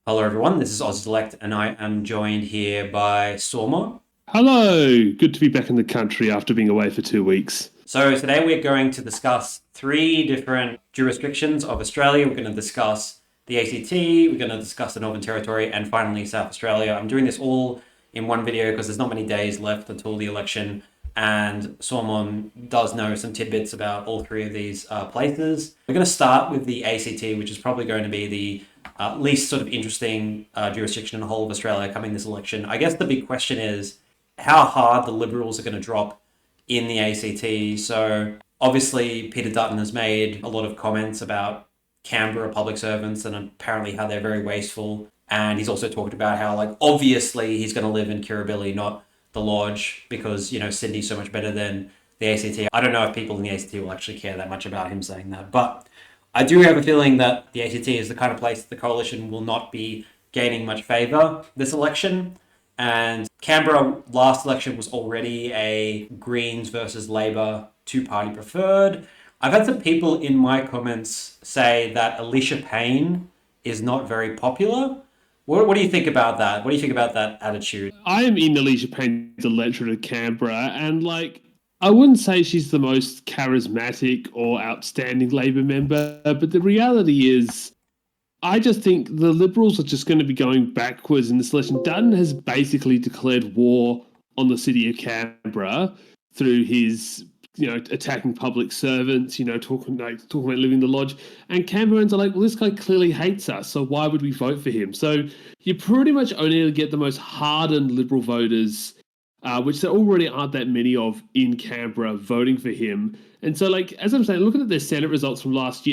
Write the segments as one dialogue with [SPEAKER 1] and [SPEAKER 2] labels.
[SPEAKER 1] Hello, everyone. This is Select, and I am joined here by Soma.
[SPEAKER 2] Hello, good to be back in the country after being away for 2 weeks.
[SPEAKER 1] So, today we're going to discuss three different jurisdictions of Australia. We're going to discuss the ACT, we're going to discuss the Northern Territory, and finally South Australia. I'm doing this all in one video because there's not many days left until the election, and Soma does know some tidbits about all three of these places. We're going to start with the ACT, which is probably going to be the least sort of interesting jurisdiction in the whole of Australia coming this election. I guess the big question is how hard the Liberals are going to drop in the ACT. So obviously, Peter Dutton has made a lot of comments about Canberra public servants and apparently how they're very wasteful. And he's also talked about how, like, obviously he's going to live in Kirribilli, not the Lodge, because, Sydney's so much better than the ACT. I don't know if people in the ACT will actually care that much about him saying that. But I do have a feeling that the ACT is the kind of place that the coalition will not be gaining much favour this election. And Canberra last election was already a Greens versus Labor two-party preferred. I've had some people in my comments say that Alicia Payne is not very popular. What do you think about that? What do you think about that attitude?
[SPEAKER 2] I am in Alicia Payne's electorate of Canberra, and I wouldn't say she's the most charismatic or outstanding Labor member, but the reality is, I just think the Liberals are just going to be going backwards in this election. Dutton has basically declared war on the city of Canberra through his, attacking public servants, talking about living the lodge. And Canberrans are like, well, this guy clearly hates us, so why would we vote for him? So you pretty much only get the most hardened Liberal voters, which there already aren't that many of in Canberra, voting for him. And so, as I'm saying, looking at their Senate results from last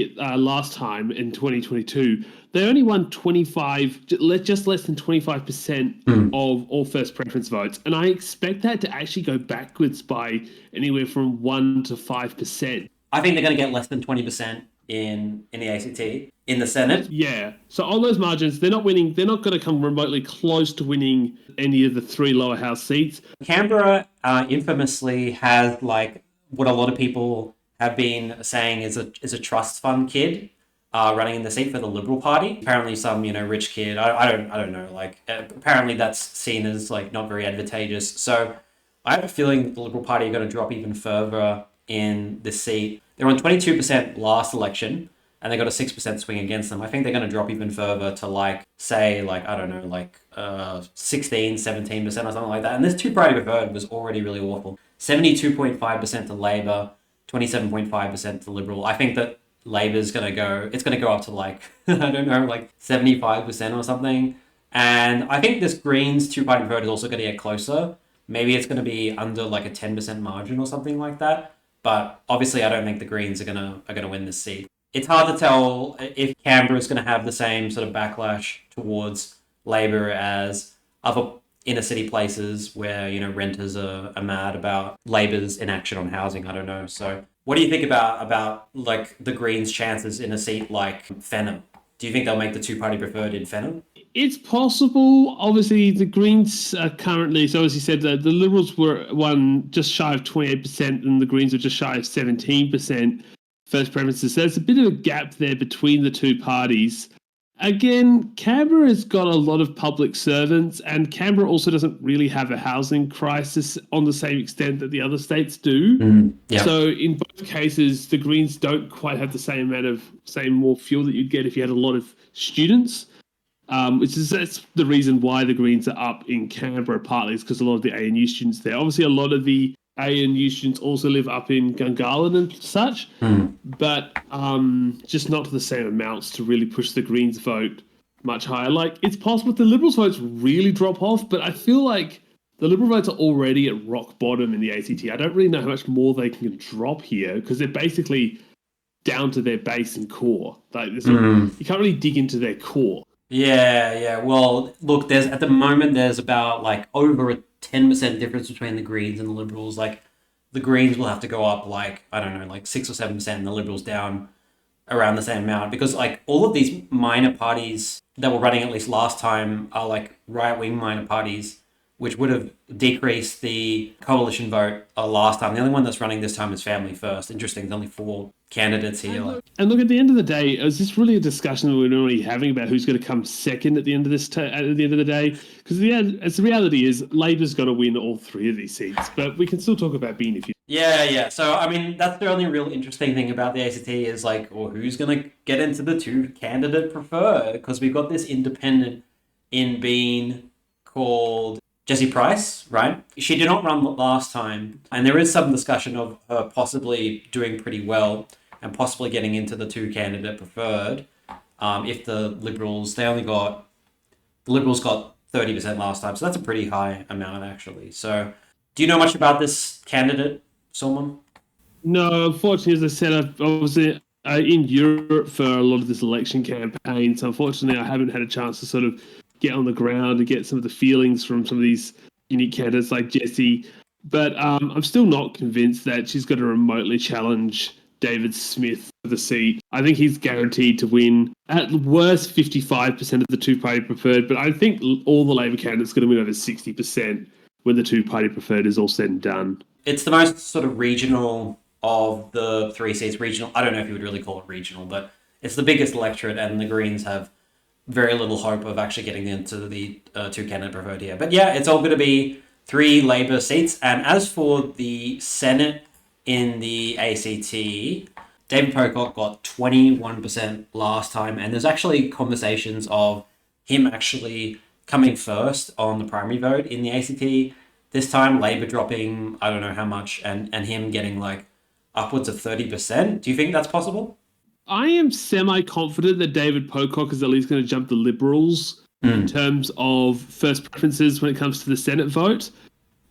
[SPEAKER 2] time in 2022, they only won 25, just less than 25% of all first preference votes. And I expect that to actually go backwards by anywhere from 1 to 5%.
[SPEAKER 1] I think they're going to get less than 20% in the ACT, in the Senate.
[SPEAKER 2] Yeah. So on those margins, they're not winning. They're not going to come remotely close to winning any of the three lower house seats.
[SPEAKER 1] Canberra infamously has, like, what a lot of people have been saying is a trust fund kid running in the seat for the Liberal Party. Apparently, some rich kid. I don't know. Like, apparently that's seen as like not very advantageous. So I have a feeling the Liberal Party are going to drop even further in this seat. They were on 22% last election, and they got a 6% swing against them. I think they're going to drop even further to, like, say, like, I don't know, like 16, 17% or something like that. And this two-party preferred was already really awful. 72.5% to Labor, 27.5% to Liberal. I think that Labor's going to go, it's going to go up to, like, I don't know, like 75% or something. And I think this Greens two-party preferred is also going to get closer. Maybe it's going to be under like a 10% margin or something like that. But obviously, I don't think the Greens are gonna win this seat. It's hard to tell if Canberra is going to have the same sort of backlash towards Labor as other inner city places where renters are mad about Labor's inaction on housing. I don't know. So, what do you think about like the Greens' chances in a seat like Fenner? Do you think they'll make the two-party preferred in Fenner?
[SPEAKER 2] It's possible. Obviously, the Greens are currently, so as you said, the Liberals were won just shy of 28%, and the Greens were just shy of 17% first preferences. So there's a bit of a gap there between the two parties. Again, Canberra has got a lot of public servants, and Canberra also doesn't really have a housing crisis on the same extent that the other states do.
[SPEAKER 1] Yeah.
[SPEAKER 2] So in both cases, the Greens don't quite have the same amount of, more fuel that you'd get if you had a lot of students. That's the reason why the Greens are up in Canberra, partly is because a lot of the ANU students there. Obviously, a lot of the ANU students also live up in Gungahlin and such, but just not to the same amounts to really push the Greens vote much higher. Like, it's possible the Liberals votes really drop off, but I feel like the Liberal votes are already at rock bottom in the ACT. I don't really know how much more they can drop here because they're basically down to their base and core. Like, you can't really dig into their core.
[SPEAKER 1] Yeah. Well, look, at the moment there's about like over a 10% difference between the Greens and the Liberals. Like, the Greens will have to go up like, I don't know, like 6 or 7%, and the Liberals down around the same amount, because like all of these minor parties that were running at least last time are like right-wing minor parties which would have decreased the coalition vote last time. The only one that's running this time is Family First. Interesting, there's only 4 candidates here.
[SPEAKER 2] And look, at the end of the day, is this really a discussion that we're already having about who's going to come second at the end of this? At the end of the day, because the reality is, Labor's got to win all 3 of these seats, but we can still talk about being if you.
[SPEAKER 1] Yeah. So I mean, that's the only real interesting thing about the ACT is like, or who's gonna get into the 2 candidate preferred? Because we've got this independent in being called Jessie Price, right? She did not run last time, and there is some discussion of her possibly doing pretty well and possibly getting into the 2 candidate preferred. If the Liberals, the Liberals got 30% last time, so that's a pretty high amount actually. So, do you know much about this candidate, Solomon?
[SPEAKER 2] No, unfortunately, as I said, I was in Europe for a lot of this election campaign, so unfortunately, I haven't had a chance to sort of get on the ground and get some of the feelings from some of these unique candidates like Jessie. But I'm still not convinced that she's going to remotely challenge David Smith for the seat. I think he's guaranteed to win at worst 55% of the 2-party preferred, but I think all the Labor candidates are going to win over 60% when the 2-party preferred is all said and done.
[SPEAKER 1] It's the most sort of regional of the 3 seats. Regional, I don't know if you would really call it regional, but it's the biggest electorate, and the Greens have very little hope of actually getting into the 2 candidate preferred here. But yeah, it's all going to be 3 Labor seats. And as for the Senate in the ACT, David Pocock got 21% last time, and there's actually conversations of him actually coming first on the primary vote in the ACT. This time, Labor dropping, I don't know how much, and him getting like upwards of 30%. Do you think that's possible?
[SPEAKER 2] I am semi-confident that David Pocock is at least going to jump the Liberals in terms of first preferences when it comes to the Senate vote.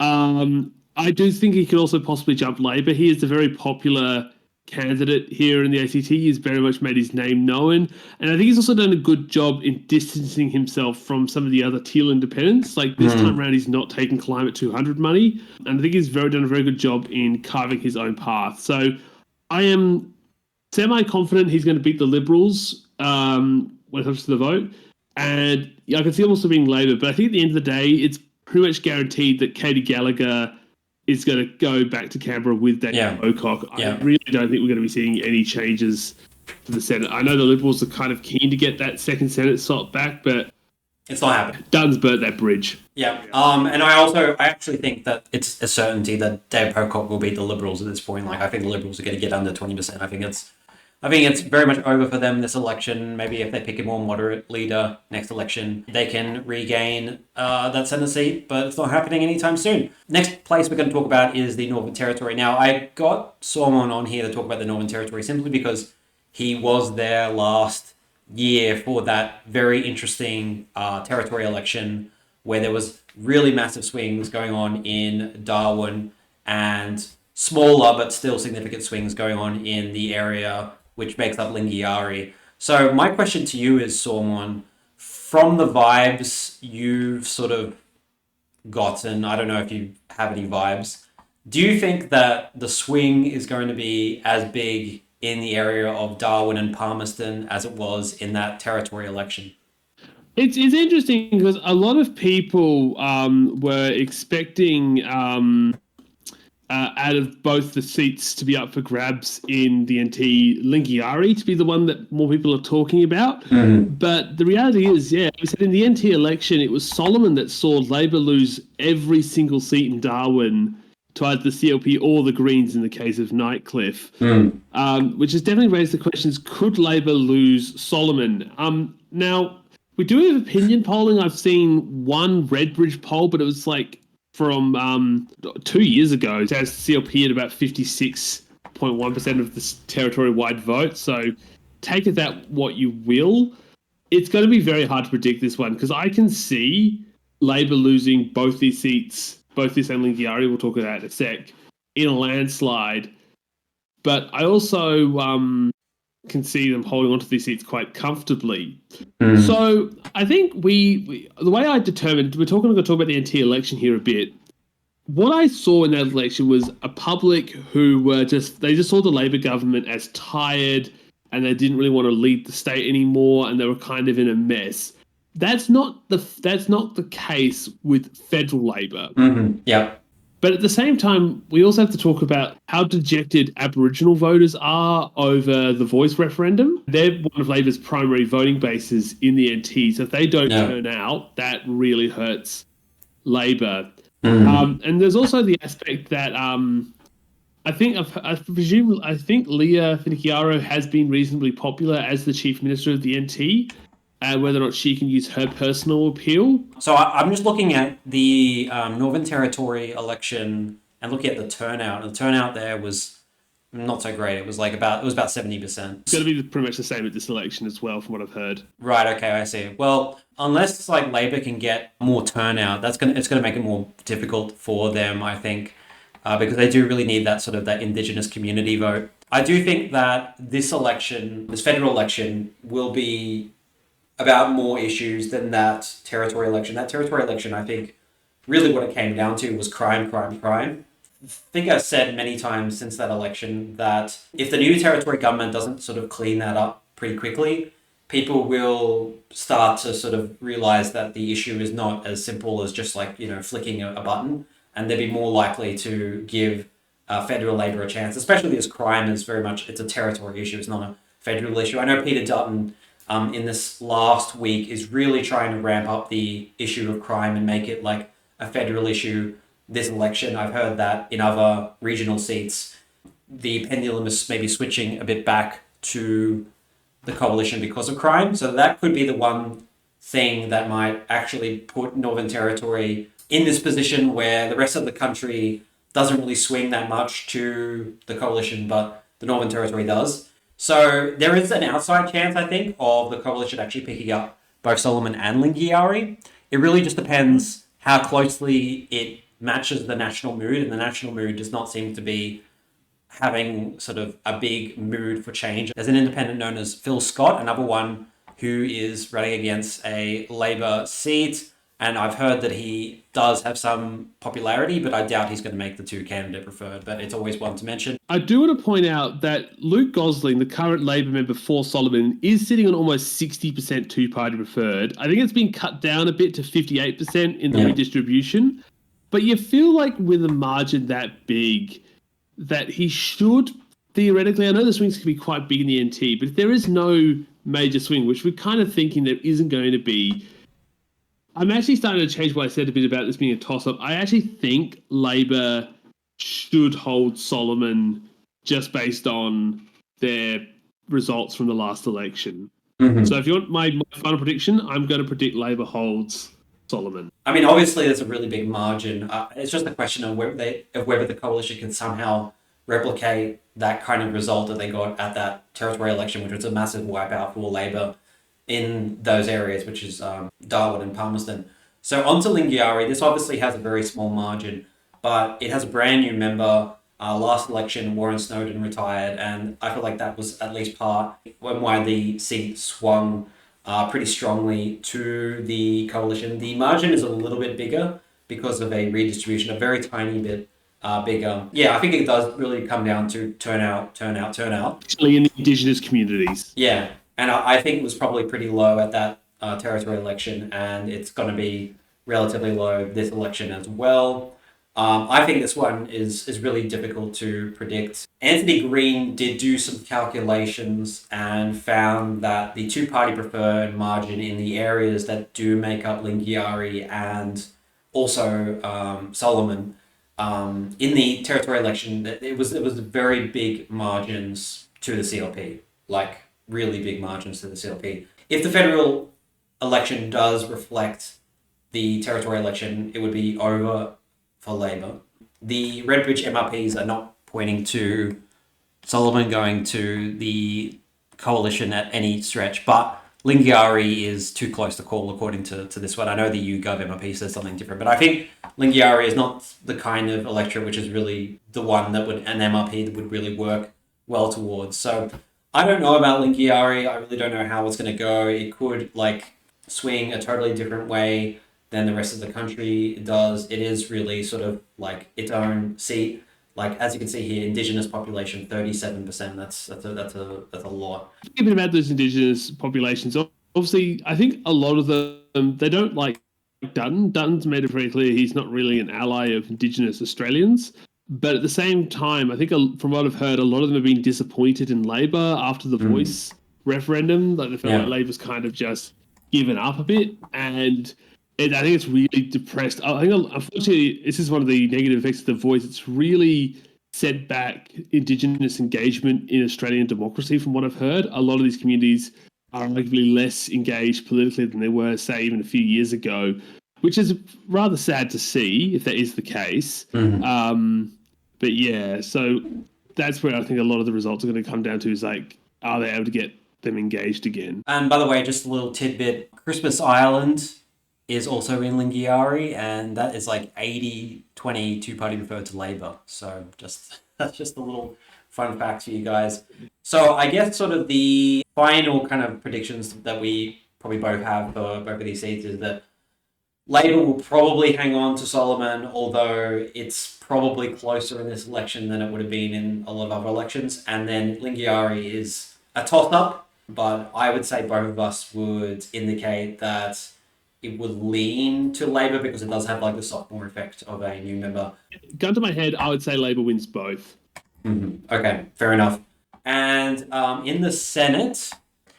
[SPEAKER 2] I do think he could also possibly jump Labor. He is a very popular candidate here in the ACT. He's very much made his name known. And I think he's also done a good job in distancing himself from some of the other teal independents. Like this time around, he's not taking Climate 200 money. And I think he's done a very good job in carving his own path. So I am semi-confident he's going to beat the Liberals when it comes to the vote. And I can see him also being Labor. But I think at the end of the day, it's pretty much guaranteed that Katie Gallagher is going to go back to Canberra with David Pocock. I really don't think we're going to be seeing any changes to the Senate. I know the Liberals are kind of keen to get that second Senate slot back, but
[SPEAKER 1] it's not happening.
[SPEAKER 2] Dunn's burnt that bridge.
[SPEAKER 1] Yeah. And I actually think that it's a certainty that David Pocock will beat the Liberals at this point. Like, I think the Liberals are going to get under 20%. I think it's very much over for them this election. Maybe if they pick a more moderate leader next election, they can regain that Senate seat, but it's not happening anytime soon. Next place we're going to talk about is the Northern Territory. Now, I got Solomon on here to talk about the Northern Territory simply because he was there last year for that very interesting territory election where there was really massive swings going on in Darwin and smaller but still significant swings going on in the area which makes up Lingiari. So my question to you is, Solomon, from the vibes you've sort of gotten, I don't know if you have any vibes, do you think that the swing is going to be as big in the area of Darwin and Palmerston as it was in that territory election?
[SPEAKER 2] It's interesting because a lot of people were expecting out of both the seats to be up for grabs in the NT, Lingiari to be the one that more people are talking about. But the reality is, we said in the NT election, it was Solomon that saw Labor lose every single seat in Darwin to either the CLP or the Greens in the case of Nightcliff, which has definitely raised the questions, could Labor lose Solomon? Now, we do have opinion polling. I've seen one Redbridge poll, but it was like from 2 years ago. It has CLP at about 56.1% of the territory-wide vote. So take it that what you will. It's going to be very hard to predict this one because I can see Labor losing both these seats, both this and Lingiari, we'll talk about in a sec, in a landslide. But I also can see them holding onto these seats quite comfortably. So I think we the way I determined, we're going to talk about the NT election here a bit. What I saw in that election was a public who were they just saw the Labor government as tired and they didn't really want to lead the state anymore and they were kind of in a mess. That's not the case with federal Labor.
[SPEAKER 1] Yeah.
[SPEAKER 2] But at the same time, we also have to talk about how dejected Aboriginal voters are over the voice referendum. They're one of Labor's primary voting bases in the NT. So if they don't
[SPEAKER 1] Yeah.
[SPEAKER 2] turn out, that really hurts Labor.
[SPEAKER 1] Mm.
[SPEAKER 2] And there's also the aspect that I think Leah Finocchiaro has been reasonably popular as the chief minister of the NT, and whether or not she can use her personal appeal.
[SPEAKER 1] So I'm just looking at the Northern Territory election and looking at the turnout. And the turnout there was not so great. It was about 70%.
[SPEAKER 2] It's going to be pretty much the same at this election as well, from what I've heard.
[SPEAKER 1] Right. Okay. I see. Well, unless like Labor can get more turnout, it's gonna make it more difficult for them. I think because they do really need that sort of that Indigenous community vote. I do think that this federal election, will be about more issues than that territory election. That territory election, I think, really what it came down to was crime, crime, crime. I think I've said many times since that election that if the new territory government doesn't sort of clean that up pretty quickly, people will start to sort of realize that the issue is not as simple as just like, flicking a button, and they'd be more likely to give federal Labor a chance, especially as crime is very much, it's a territory issue, it's not a federal issue. I know Peter Dutton in this last week is really trying to ramp up the issue of crime and make it like a federal issue this election. I've heard that in other regional seats, the pendulum is maybe switching a bit back to the coalition because of crime. So that could be the one thing that might actually put Northern Territory in this position where the rest of the country doesn't really swing that much to the coalition, but the Northern Territory does. So there is an outside chance, I think, of the coalition actually picking up both Solomon and Lingiari. It really just depends how closely it matches the national mood, and the national mood does not seem to be having sort of a big mood for change. There's an independent known as Phil Scott, another one who is running against a Labor seat. And I've heard that he does have some popularity, but I doubt he's going to make the two candidate preferred. But it's always one to mention.
[SPEAKER 2] I do want to point out that Luke Gosling, the current Labor member for Solomon, is sitting on almost 60% two-party preferred. I think it's been cut down a bit to 58% in the redistribution. But you feel like with a margin that big, that he should theoretically, I know the swings can be quite big in the NT, but if there is no major swing, which we're kind of thinking there isn't going to be, I'm actually starting to change what I said a bit about this being a toss-up. I actually think Labor should hold Solomon just based on their results from the last election. Mm-hmm. So if you want my final prediction, I'm going to predict Labor holds Solomon.
[SPEAKER 1] I mean, obviously, there's a really big margin. It's just a question of whether the coalition can somehow replicate that kind of result that they got at that territory election, which was a massive wipeout for Labor in those areas, which is Darwin and Palmerston. So on to Lingiari. This obviously has a very small margin, but it has a brand new member. Last election, Warren Snowden retired, and I feel like that was at least part why the seat swung pretty strongly to the coalition. The margin is a little bit bigger because of a redistribution, a very tiny bit bigger. Yeah, I think it does really come down to turnout.
[SPEAKER 2] Especially in the Indigenous communities.
[SPEAKER 1] Yeah, and I think it was probably pretty low at that territory election, and it's going to be relatively low this election as well. I think this one is really difficult to predict. Anthony Green did do some calculations and found that the two-party preferred margin in the areas that do make up Lingiari and also Solomon in the territory election, it was very big margins to the CLP, like really big margins to the CLP. If the federal election does reflect the territory election, it would be over for Labor. The Redbridge MRPs are not pointing to Solomon going to the coalition at any stretch, but Lingiari is too close to call according to this one. I know the Yougov MRP says something different, but I think Lingiari is not the kind of electorate which is really the one that an MRP that would really work well towards. So I don't know about Lingiari. I really don't know how it's going to go. It could swing a totally different way than the rest of the country does. It is really sort of like its own seat. Like as you can see here, Indigenous population 37%. That's a lot.
[SPEAKER 2] Even about those Indigenous populations, obviously, I think a lot of they don't like Dutton. Dutton's made it very clear he's not really an ally of Indigenous Australians. But at the same time, I think from what I've heard, a lot of them have been disappointed in Labor after the Voice referendum. Like they felt like Labor's kind of just given up a bit, and I think it's really depressed. I think unfortunately, this is one of the negative effects of the Voice. It's really set back Indigenous engagement in Australian democracy. From what I've heard, a lot of these communities are arguably less engaged politically than they were, say, even a few years ago, which is rather sad to see if that is the case. But yeah, so that's where I think a lot of the results are going to come down to is like, are they able to get them engaged again?
[SPEAKER 1] And by the way, just a little tidbit, Christmas Island is also in Lingiari, and that is like 80-20 two-party preferred to Labour. So that's just a little fun fact for you guys. So I guess sort of the final kind of predictions that we probably both have for both of these seats is that Labour will probably hang on to Solomon, although it's probably closer in this election than it would have been in a lot of other elections. And then Lingiari is a toss-up, but I would say both of us would indicate that it would lean to Labour because it does have like the sophomore effect of a new member.
[SPEAKER 2] Gun to my head, I would say Labour wins both.
[SPEAKER 1] Okay, fair enough. And in the Senate,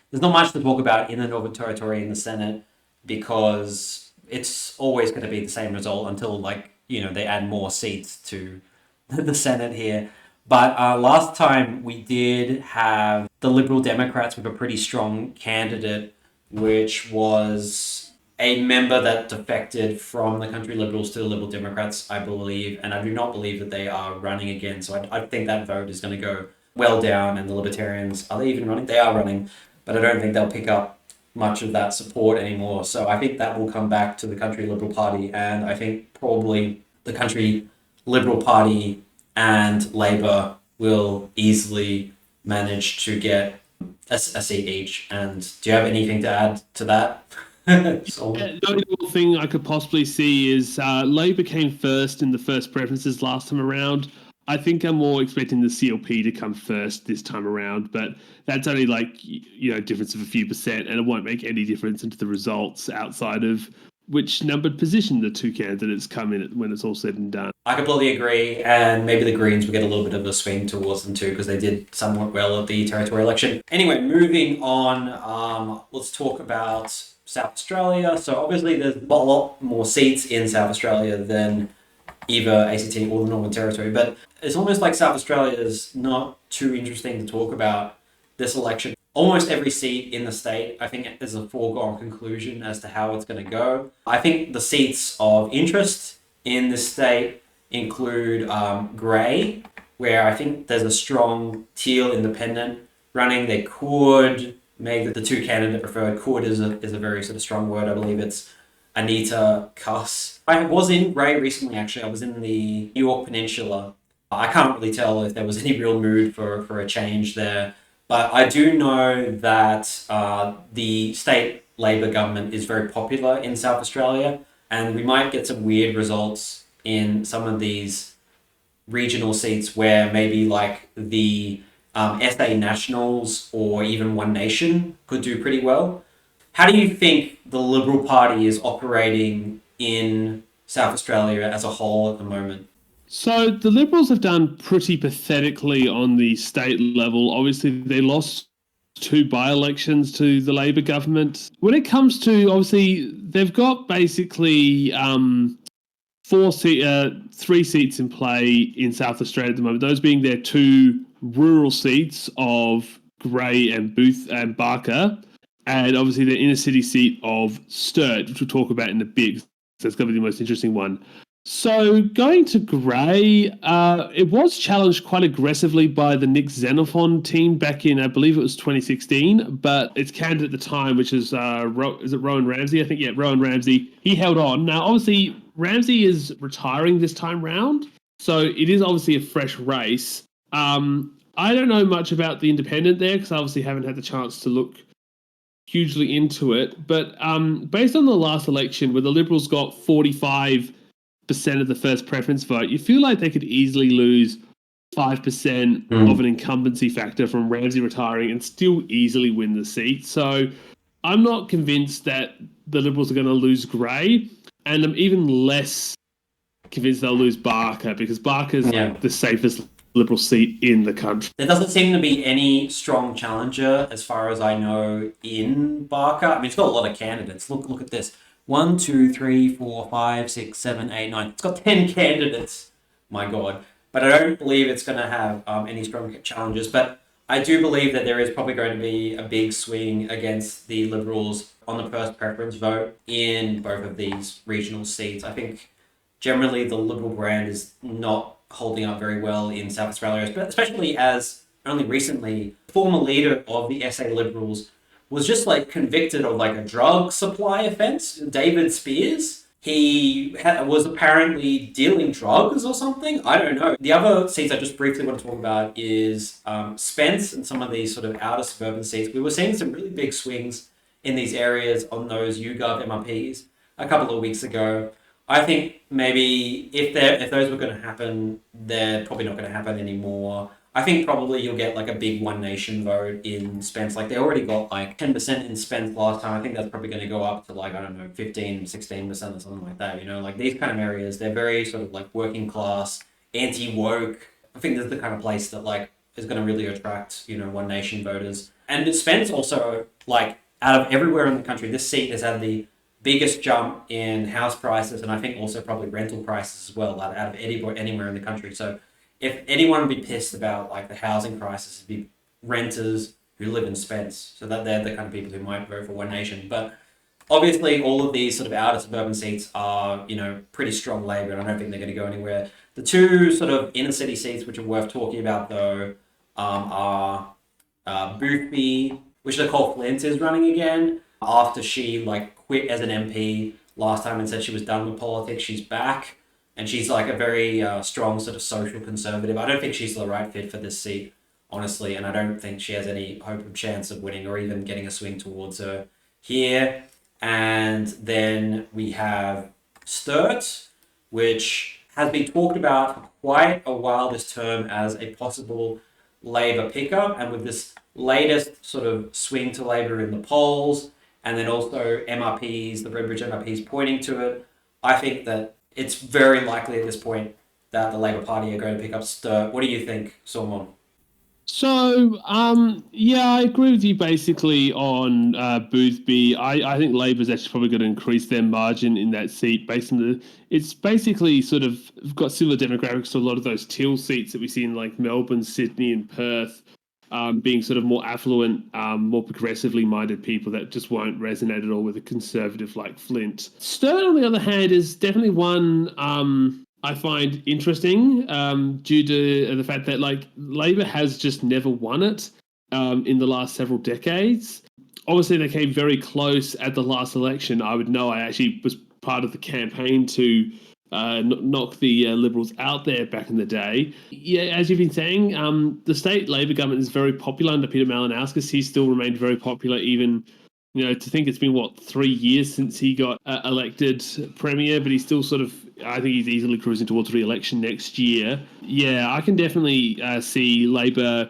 [SPEAKER 1] there's not much to talk about in the Northern Territory in the Senate because it's always going to be the same result until they add more seats to the Senate here. But last time we did have the Liberal Democrats with a pretty strong candidate, which was a member that defected from the Country Liberals to the Liberal Democrats, I believe, and I do not believe that they are running again. So I think that vote is going to go well down, and the Libertarians, are they even running? They are running, but I don't think they'll pick up much of that support anymore. So I think that will come back to the Country Liberal Party, and I think probably the Country Liberal Party and Labour will easily manage to get a seat each. And do you have anything to add to that?
[SPEAKER 2] The only thing I could possibly see is Labour came first in the first preferences last time around. I think I'm more expecting the CLP to come first this time around, but that's only difference of a few percent, and it won't make any difference into the results outside of which numbered position the two candidates come in when it's all said and done.
[SPEAKER 1] I completely agree, and maybe the Greens will get a little bit of a swing towards them too because they did somewhat well at the territory election. Anyway, moving on, let's talk about South Australia. So obviously there's a lot more seats in South Australia than either ACT or the Northern Territory, but it's almost like South Australia is not too interesting to talk about this election. Almost every seat in the state, I think, is a foregone conclusion as to how it's going to go. I think the seats of interest in this state include Grey, where I think there's a strong Teal independent running. They could make the two candidate preferred. Could is a very sort of strong word. I believe it's Anita Cuss. I was in Grey recently, actually. I was in the New York Peninsula. I can't really tell if there was any real mood for a change there. But I do know that the state Labor government is very popular in South Australia, and we might get some weird results in some of these regional seats where maybe like the SA Nationals or even One Nation could do pretty well. How do you think the Liberal Party is operating in South Australia as a whole at the moment?
[SPEAKER 2] So the Liberals have done pretty pathetically on the state level. Obviously, they lost 2 by-elections to the Labor government. When it comes to, obviously, they've got basically 3 seats in play in South Australia at the moment, those being their 2 rural seats of Grey and Booth and Barker, and obviously the inner city seat of Sturt, which we'll talk about in a bit. So that's going to be the most interesting one. So going to Grey, it was challenged quite aggressively by the Nick Xenophon team back in, I believe it was 2016, but its candidate at the time, which is it Rowan Ramsey? I think, yeah, Rowan Ramsey, he held on. Now, obviously, Ramsey is retiring this time round, so it is obviously a fresh race. I don't know much about the independent there because I obviously haven't had the chance to look hugely into it, but based on the last election where the Liberals got 45% of the first preference vote, you feel like they could easily lose 5% of an incumbency factor from Ramsey retiring and still easily win the seat. So I'm not convinced that the Liberals are going to lose Gray, and I'm even less convinced they'll lose Barker, because Barker's
[SPEAKER 1] Yeah.
[SPEAKER 2] the safest Liberal seat in the country.
[SPEAKER 1] There doesn't seem to be any strong challenger, as far as I know, in Barker. I mean, it's got a lot of candidates. Look at this. 1, 2, 3, 4, 5, 6, 7, 8, 9. It's got 10 candidates. My God. But I don't believe it's going to have any strong challengers. But I do believe that there is probably going to be a big swing against the Liberals on the first preference vote in both of these regional seats. I think generally the Liberal brand is not holding up very well in South Australia, but especially as only recently, the former leader of the SA Liberals was just like convicted of like a drug supply offence, David Spears. He was apparently dealing drugs or something. I don't know. The other seats I just briefly want to talk about is Spence and some of these sort of outer suburban seats. We were seeing some really big swings in these areas on those Yougov MRPs a couple of weeks ago. I think maybe if those were going to happen, they're probably not going to happen anymore. I think probably you'll get like a big One Nation vote in Spence. Like they already got like 10% in Spence last time. I think that's probably going to go up to like, I don't know, 15, 16% or something like that. You know, like these kind of areas, they're very sort of like working class, anti-woke. I think this is the kind of place that like is going to really attract, you know, One Nation voters. And Spence also, like out of everywhere in the country, this seat has had the biggest jump in house prices, and I think also probably rental prices as well, out of anywhere in the country. So if anyone would be pissed about like the housing crisis, it'd be renters who live in Spence. So that they're the kind of people who might vote for One Nation. But obviously all of these sort of outer suburban seats are, you know, pretty strong Labor, and I don't think they're going to go anywhere. The two sort of inner city seats which are worth talking about though are Boothby, which Nicole Flint is running again after she like quit as an MP last time and said she was done with politics. She's back, and she's like a very strong sort of social conservative. I don't think she's the right fit for this seat, honestly, and I don't think she has any hope of chance of winning or even getting a swing towards her here. And then we have Sturt, which has been talked about for quite a while this term as a possible Labor pickup, and with this latest sort of swing to Labor in the polls, and then also MRPs, the Redbridge MRPs pointing to it, I think that it's very likely at this point that the Labor Party are going to pick up Sturt. What do you think, Solomon?
[SPEAKER 2] So, yeah, I agree with you basically on Boothby. I think Labor's actually probably going to increase their margin in that seat based on it's basically sort of got similar demographics to a lot of those Teal seats that we see in like Melbourne, Sydney, and Perth, being sort of more affluent, more progressively minded people that just won't resonate at all with a conservative like Flint. Sturt, on the other hand, is definitely one I find interesting, due to the fact that like Labor has just never won it in the last several decades. Obviously, they came very close at the last election. I would know I actually was part of the campaign to knock the Liberals out there back in the day. Yeah, as you've been saying, the state Labor government is very popular under Peter Malinauskas. He's still remained very popular even, you know, to think it's been, 3 years since he got elected premier, but he's still sort of, I think he's easily cruising towards re-election next year. Yeah, I can definitely see Labor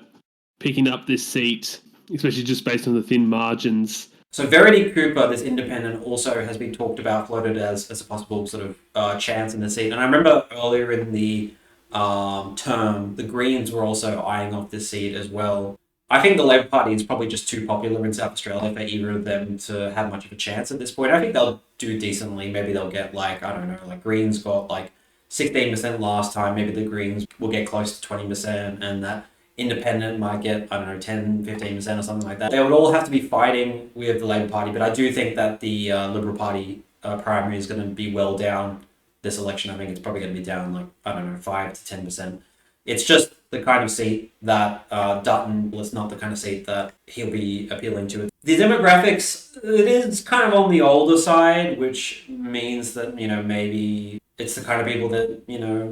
[SPEAKER 2] picking up this seat, especially just based on the thin margins.
[SPEAKER 1] So Verity Cooper, this independent, also has been talked about, floated as a possible sort of chance in the seat. And I remember earlier in the term, the Greens were also eyeing off this seat as well. I think the Labor Party is probably just too popular in South Australia for either of them to have much of a chance at this point. I think they'll do decently. Maybe they'll get like, I don't know, like Greens got like 16% last time. Maybe the Greens will get close to 20%, and that Independent might get, I don't know, 10, 15% or something like that. They would all have to be fighting with the Labor Party, but I do think that the Liberal Party primary is going to be well down this election. I think it's probably going to be down like, I don't know, 5 to 10%. It's just the kind of seat that Dutton is not the kind of seat that he'll be appealing to. The demographics, it is kind of on the older side, which means that, you know, maybe it's the kind of people that, you know,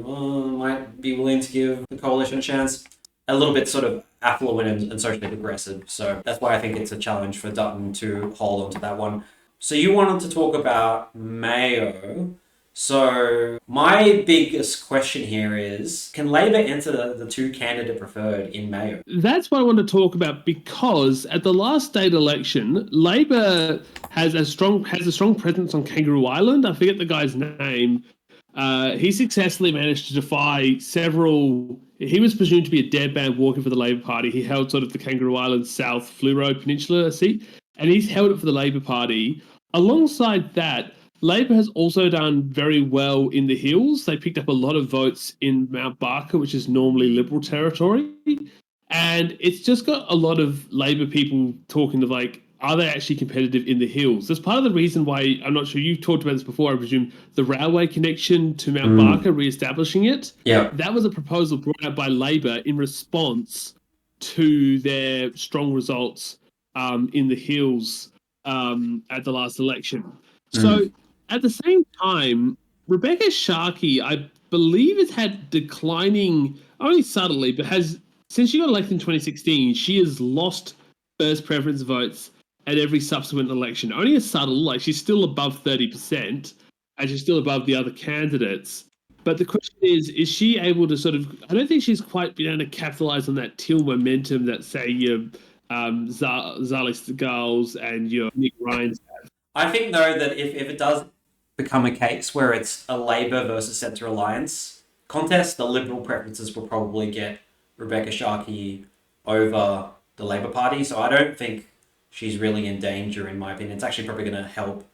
[SPEAKER 1] might be willing to give the coalition a chance. A little bit sort of affluent and socially progressive. So that's why I think it's a challenge for Dutton to hold on to that one. So you wanted to talk about Mayo. So my biggest question here is, can Labor enter the two candidate preferred in Mayo?
[SPEAKER 2] That's what I want to talk about because at the last state election, Labor has a strong presence on Kangaroo Island. I forget the guy's name. He successfully managed to defy several. He was presumed to be a dead man walking for the Labor Party. He held sort of the Kangaroo Island South Fluoro Peninsula seat, and he's held it for the Labor Party. Alongside that, Labor has also done very well in the hills. They picked up a lot of votes in Mount Barker, which is normally Liberal territory. And it's just got a lot of Labor people talking to like, are they actually competitive in the hills? That's part of the reason why I'm not sure you've talked about this before. I presume the railway connection to Mount Barker, re-establishing it.
[SPEAKER 1] Yeah.
[SPEAKER 2] That was a proposal brought out by Labor in response to their strong results in the hills at the last election. So at the same time, Rebecca Sharkey, I believe, has had declining, only subtly, but has since she got elected in 2016, she has lost first preference votes at every subsequent election. Only a subtle, like she's still above 30%, and she's still above the other candidates. But the question is she able to sort of? I don't think she's quite been able to capitalize on that Till momentum that, say, your Zalis Gals and your Nick Ryan's.
[SPEAKER 1] I think though that if it does become a case where it's a Labor versus Centre alliance contest, the Liberal preferences will probably get Rebecca Sharkey over the Labor Party. So I don't think she's really in danger, in my opinion. It's actually probably going to help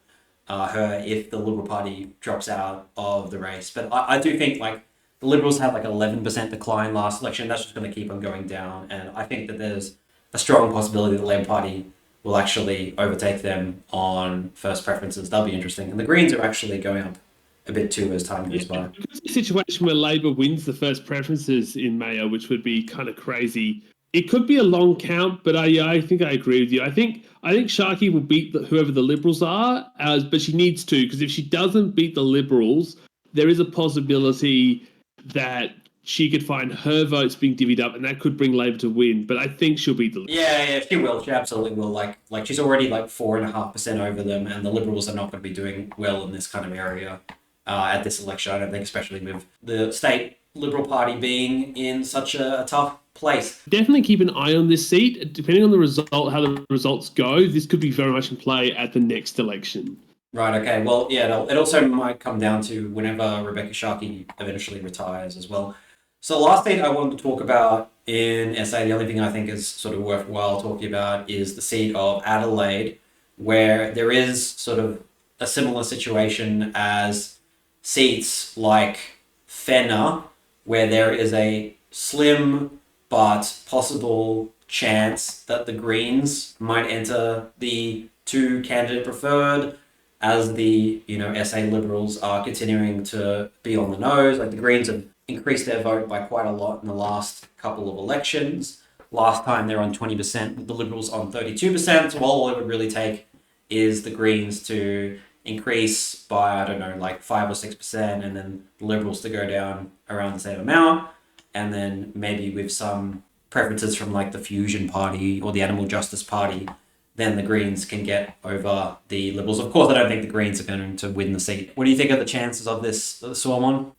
[SPEAKER 1] her if the Liberal Party drops out of the race. But I do think like the Liberals had like 11% decline last election. That's just going to keep on going down. And I think that there's a strong possibility the Labor Party will actually overtake them on first preferences. That'll be interesting. And the Greens are actually going up a bit too as time goes by.
[SPEAKER 2] It's a situation where Labor wins the first preferences in Mayo, which would be kind of crazy. It could be a long count, but I think I agree with you. I think Sharkey will beat whoever the Liberals are, but she needs to, because if she doesn't beat the Liberals, there is a possibility that she could find her votes being divvied up, and that could bring Labor to win. But I think she'll beat the Liberals.
[SPEAKER 1] Yeah, she will. She absolutely will. Like she's already like 4.5% over them, and the Liberals are not going to be doing well in this kind of area at this election. I don't think, especially with the state Liberal Party being in such a tough place.
[SPEAKER 2] Definitely keep an eye on this seat. Depending on the result, how the results go, this could be very much in play at the next election.
[SPEAKER 1] Right, okay. Well, yeah, it also might come down to whenever Rebecca Sharkey eventually retires as well. So last thing I wanted to talk about in SA, the only thing I think is sort of worthwhile talking about is the seat of Adelaide, where there is sort of a similar situation as seats like Fenner, where there is a slim but possible chance that the Greens might enter the two candidate preferred, as the SA Liberals are continuing to be on the nose. Like the Greens have increased their vote by quite a lot in the last couple of elections. Last time they're on 20%, with the Liberals on 32%. So all it would really take is the Greens to increase by, I don't know, like 5 or 6%, and then the Liberals to go down around the same amount. And then maybe with some preferences from like the Fusion Party or the Animal Justice Party, then the Greens can get over the Liberals. Of course, I don't think the Greens are going to win the seat. What do you think are the chances of this swarm on?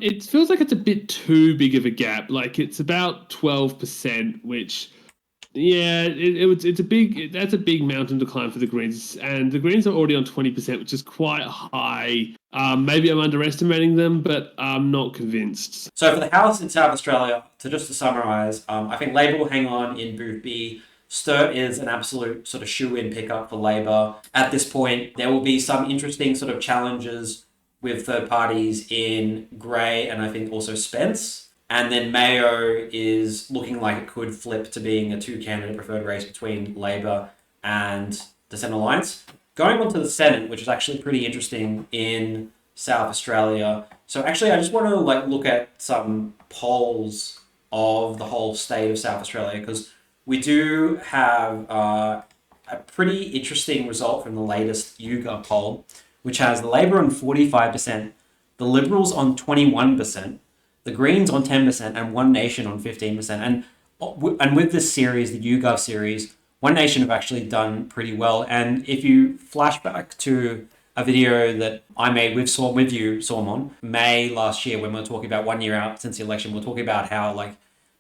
[SPEAKER 2] It feels like it's a bit too big of a gap. Like it's about 12%, which, yeah, that's a big mountain to climb for the Greens, and the Greens are already on 20%, which is quite high. Maybe I'm underestimating them, but I'm not convinced.
[SPEAKER 1] So for the House in South Australia, to summarise, I think Labor will hang on in Booth B. Sturt is an absolute sort of shoe-in pickup for Labor. At this point, there will be some interesting sort of challenges with third parties in Grey and I think also Spence. And then Mayo is looking like it could flip to being a two-candidate preferred race between Labor and the Centre Alliance. Going on to the Senate, which is actually pretty interesting in South Australia. So actually, I just want to look at some polls of the whole state of South Australia, because we do have a pretty interesting result from the latest Yougov poll, which has the Labor on 45%, the Liberals on 21%, the Greens on 10%, and One Nation on 15%. And with this series, the Yougov series, One Nation have actually done pretty well. And if you flash back to a video that I made with you, Sormon, May last year, when we were talking about 1 year out since the election. We we're talking about how like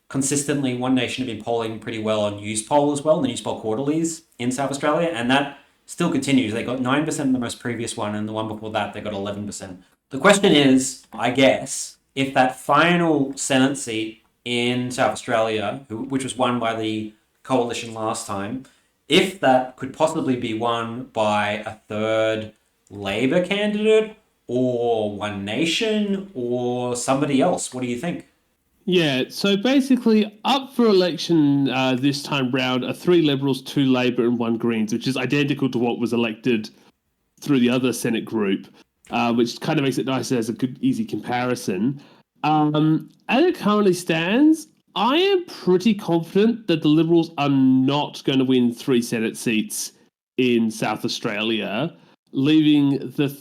[SPEAKER 1] consistently One Nation have been polling pretty well on Newspoll as well, the Newspoll quarterlies in South Australia, and that still continues. They got 9% in the most previous one, and the one before that they got 11%. The question is, I guess, if that final Senate seat in South Australia, which was won by the coalition last time, if that could possibly be won by a third Labor candidate or One Nation or somebody else. What do you think?
[SPEAKER 2] Yeah, so basically, up for election this time round are 3 Liberals, 2 Labor, and 1 Greens, which is identical to what was elected through the other Senate group, which kind of makes it nice as a good, easy comparison. As it currently stands, I am pretty confident that the Liberals are not going to win 3 Senate seats in South Australia, leaving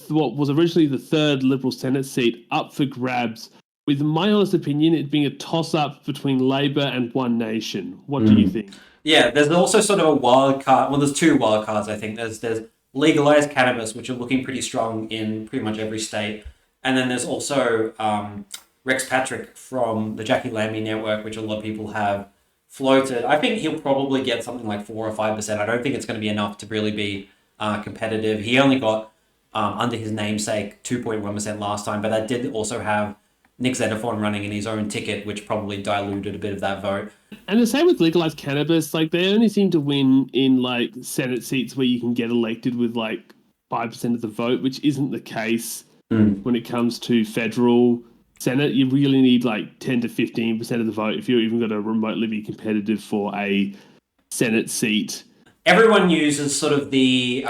[SPEAKER 2] what was originally the 3rd Liberal Senate seat up for grabs, with my honest opinion, it being a toss-up between Labor and One Nation. What do you think?
[SPEAKER 1] Yeah, there's also sort of a wild card. Well, there's 2 wild cards, I think. There's legalized cannabis, which are looking pretty strong in pretty much every state. And then there's also Rex Patrick from the Jackie Lambie Network, which a lot of people have floated. I think he'll probably get something like 4 or 5%. I don't think it's going to be enough to really be competitive. He only got, under his namesake, 2.1% last time, but that did also have Nick Xenophon running in his own ticket, which probably diluted a bit of that vote.
[SPEAKER 2] And the same with legalized cannabis. Like, they only seem to win in like Senate seats where you can get elected with like 5% of the vote, which isn't the case when it comes to federal Senate. You really need like 10 to 15% of the vote if you're even going to remotely be competitive for a Senate seat.
[SPEAKER 1] Everyone uses sort of the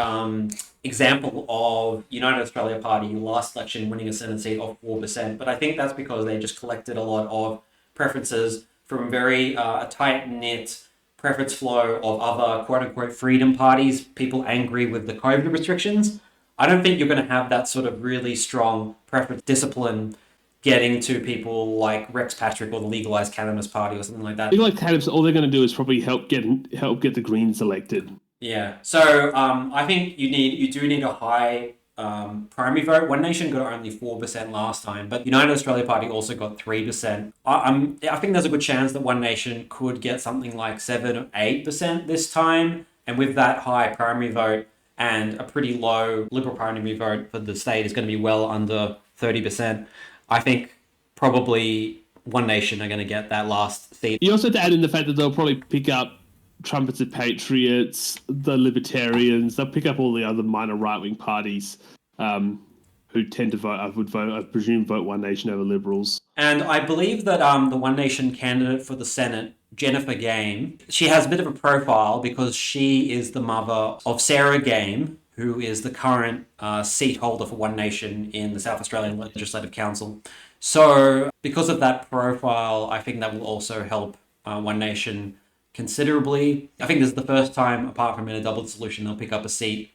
[SPEAKER 1] example of United Australia Party last election winning a Senate seat of 4%, but I think that's because they just collected a lot of preferences from very tight-knit preference flow of other quote-unquote freedom parties, people angry with the COVID restrictions. I don't think you're going to have that sort of really strong preference discipline getting to people like Rex Patrick or the Legalized Cannabis Party or something like that.
[SPEAKER 2] Legalized cannabis, all they're going to do is probably help get the Greens elected.
[SPEAKER 1] Yeah. So I think you do need a high primary vote. One Nation got only 4% last time, but United Australia Party also got 3%. I think there's a good chance that One Nation could get something like 7 or 8% this time, and with that high primary vote and a pretty low Liberal primary vote for the state is going to be well under 30%. I think probably One Nation are going to get that last seat.
[SPEAKER 2] You also have to add in the fact that they'll probably pick up Trumpets and Patriots, the Libertarians. They'll pick up all the other minor right-wing parties who tend to vote. I presume, vote One Nation over Liberals.
[SPEAKER 1] And I believe that the One Nation candidate for the Senate, Jennifer Game, she has a bit of a profile because she is the mother of Sarah Game, who is the current seat holder for One Nation in the South Australian Legislative Council. So because of that profile, I think that will also help One Nation considerably. I think this is the first time, apart from in a double dissolution, they'll pick up a seat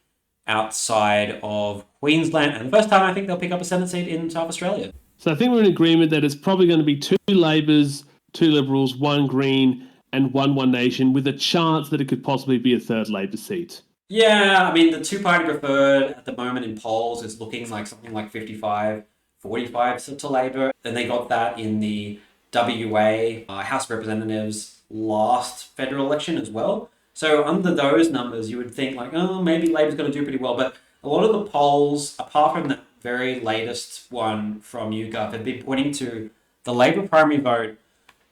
[SPEAKER 1] outside of Queensland, and the first time I think they'll pick up a Senate seat in South Australia.
[SPEAKER 2] So I think we're in agreement that it's probably going to be 2 Labors, 2 Liberals, 1 Green, and 1 One Nation, with a chance that it could possibly be a third Labor seat.
[SPEAKER 1] Yeah, I mean, the two-party preferred at the moment in polls is looking like something like 55-45 to Labor. Then they got that in the WA House of Representatives last federal election as well. So under those numbers, you would think like, oh, maybe Labor's going to do pretty well. But a lot of the polls, apart from the very latest one from Yougov, have been pointing to the Labor primary vote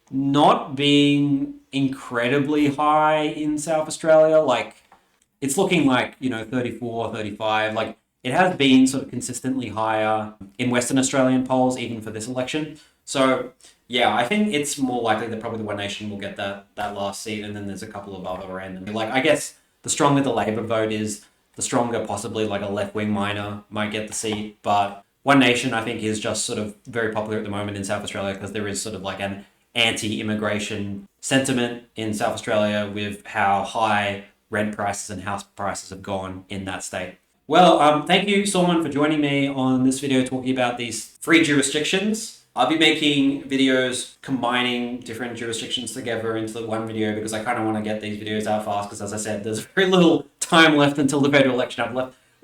[SPEAKER 1] not being incredibly high in South Australia. Like, it's looking like, 34, 35. Like, it has been sort of consistently higher in Western Australian polls, even for this election. So, yeah, I think it's more likely that probably the One Nation will get that last seat, and then there's a couple of other random. Like, I guess the stronger the Labor vote is, the stronger possibly like a left-wing minor might get the seat. But One Nation, I think, is just sort of very popular at the moment in South Australia because there is sort of like an anti-immigration sentiment in South Australia with how high rent prices and house prices have gone in that state. Well, thank you, Solomon, for joining me on this video talking about these 3 jurisdictions. I'll be making videos combining different jurisdictions together into one video because I kind of want to get these videos out fast because, as I said, there's very little time left until the federal election. I've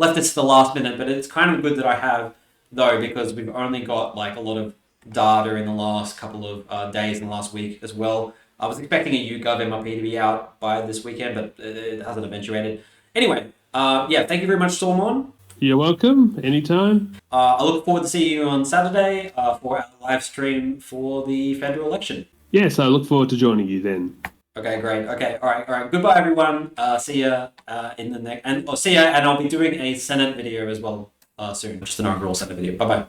[SPEAKER 1] left this to the last minute, but it's kind of good that I have, though, because we've only got like a lot of data in the last couple of days in the last week as well. I was expecting a Yougov MRP to be out by this weekend, but it hasn't eventuated. Anyway, yeah, thank you very much, Stormon.
[SPEAKER 2] You're welcome. Anytime.
[SPEAKER 1] I look forward to seeing you on Saturday for our live stream for the federal election.
[SPEAKER 2] Yes, I look forward to joining you then.
[SPEAKER 1] Okay, great. Okay, all right. Goodbye, everyone. See ya in the next, and see ya. And I'll be doing a Senate video as well soon, just an overall Senate video. Bye bye.